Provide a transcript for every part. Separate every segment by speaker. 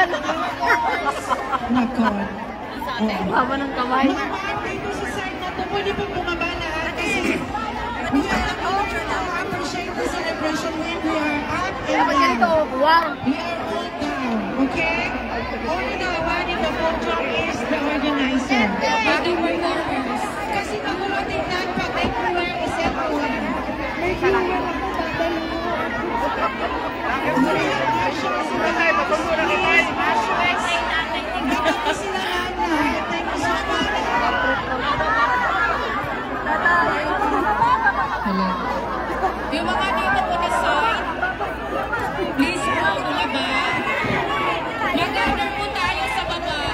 Speaker 1: yan.
Speaker 2: Nakon.
Speaker 1: Haba ng kamay.
Speaker 2: Mga bata dito sa side na to, pwede pong bumaba lahat kasi we are all appreciate the celebration when we are up and down. We are all down, okay? Only the one in the podium is the organizer. Other performers. Kasi magulo din lang pag everywhere is everywhere. May viewer ako dadalo.
Speaker 3: Yung mga dito po na side, please po bumaba. Mag-order po tayo sa baba.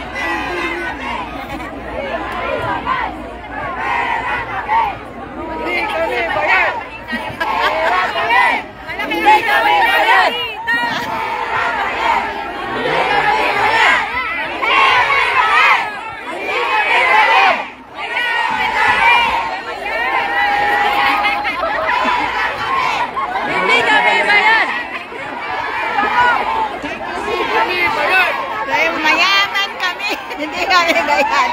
Speaker 1: Hindi kami bayan! Hindi kami bayan! Mayaman kami! Hindi kami bayan!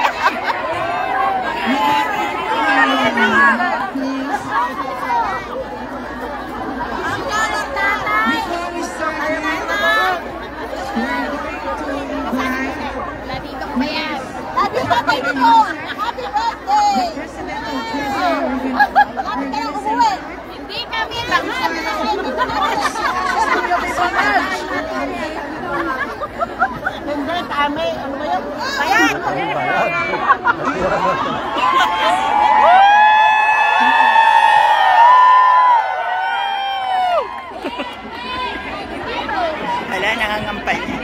Speaker 2: Before we start, we are going to invite
Speaker 4: Happy birthday, Nicole! Happy birthday!
Speaker 2: the president of Quezon.
Speaker 4: Happy kayo umuwi! Hindi kami lahat! Hindi kami! Ano ba yun? Bayan!
Speaker 1: Wala, nangangampal niya.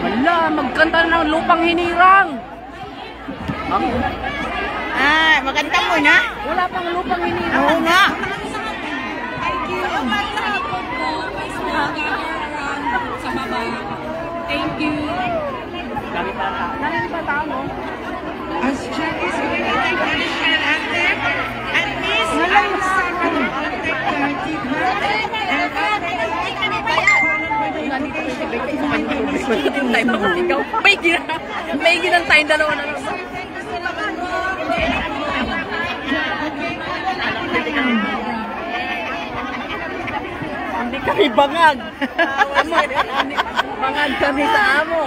Speaker 5: Wala, magkanta ng lupang hinirang.
Speaker 1: Ah, maganda mo na?
Speaker 5: Wala pang lupang hinirang.
Speaker 1: Oo nga.
Speaker 3: Sa baba. Thank you.
Speaker 5: Dami pa tao.
Speaker 2: As Jack is going to take the national anthem, and Miss Alexander will take the anthem, and after
Speaker 5: May ginantay dalawa na lang. Hindi kami bangag. Bangag kami sa amo.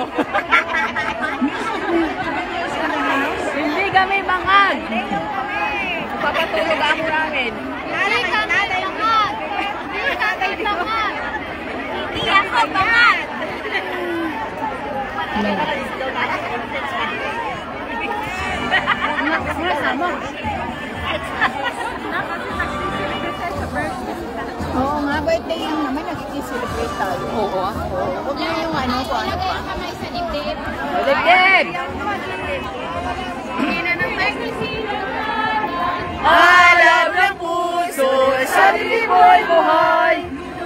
Speaker 5: Hindi kami bangag. Papatulog ako namin.
Speaker 4: Hindi kami bangag! Hindi kami bangag! Hindi ako bangag! Oo nga, birthday yung naman, nag-celebrate tayo.
Speaker 5: Oo.
Speaker 4: Huwag na yung ano ko. Lagay ang kamay sa dibdib.
Speaker 5: Dibdib!
Speaker 4: Hindi na ng
Speaker 1: Alam ng puso, sarili mo'y buhay.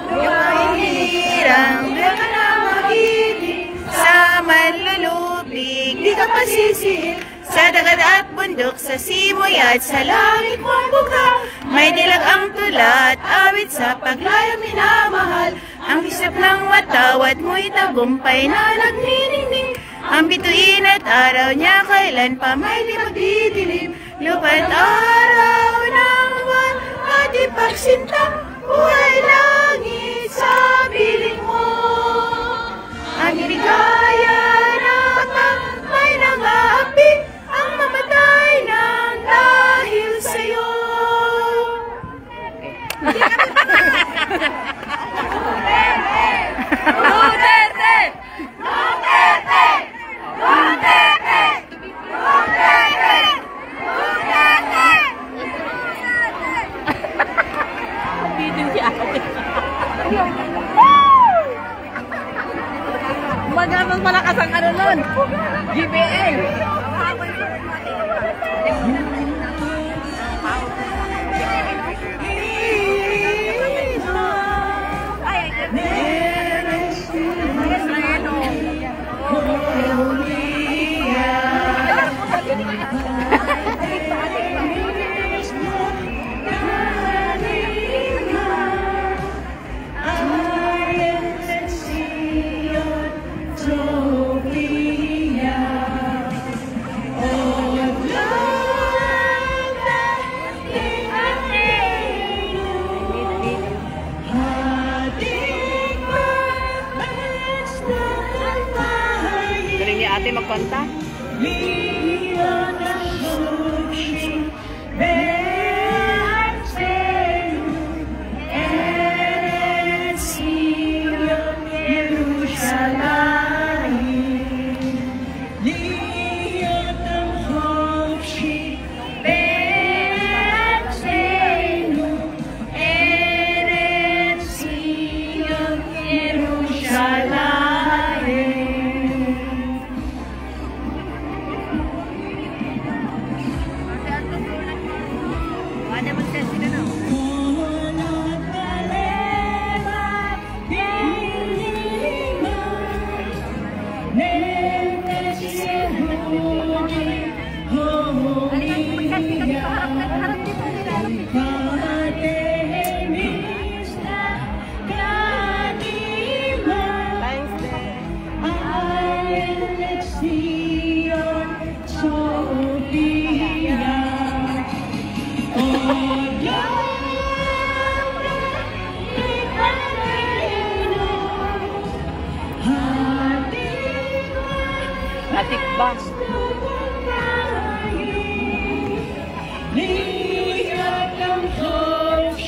Speaker 1: Yung mahihirang, di ka na magiting. Sa manlulubig, di ka pasisihin. Sa dagat at bundok, sa simoy at sa langit mong bugha. May dilag ang tula at awit sa paglayang minamahal. Ang isip ng watawat mo'y tagumpay na nagniningning. Ang bituin at araw niya kailan pa may di magdidilim. Lupa't araw ng buwan at ipagsinta, buhay langit sa piling mo. Ang ibigaya ng may nangapi, ang mamatay ng dahil sa'yo.
Speaker 5: Duterte!
Speaker 4: Duterte! Duterte! Duterte! Duterte!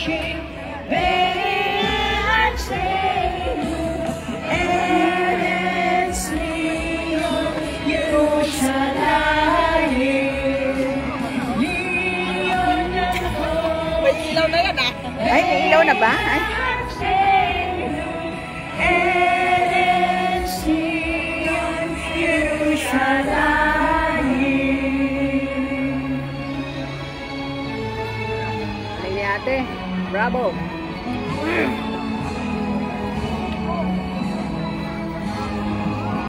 Speaker 1: May ilaw na yan ah. Ay, may ilaw na ba? Ay.
Speaker 5: Ay ni ate. Bravo.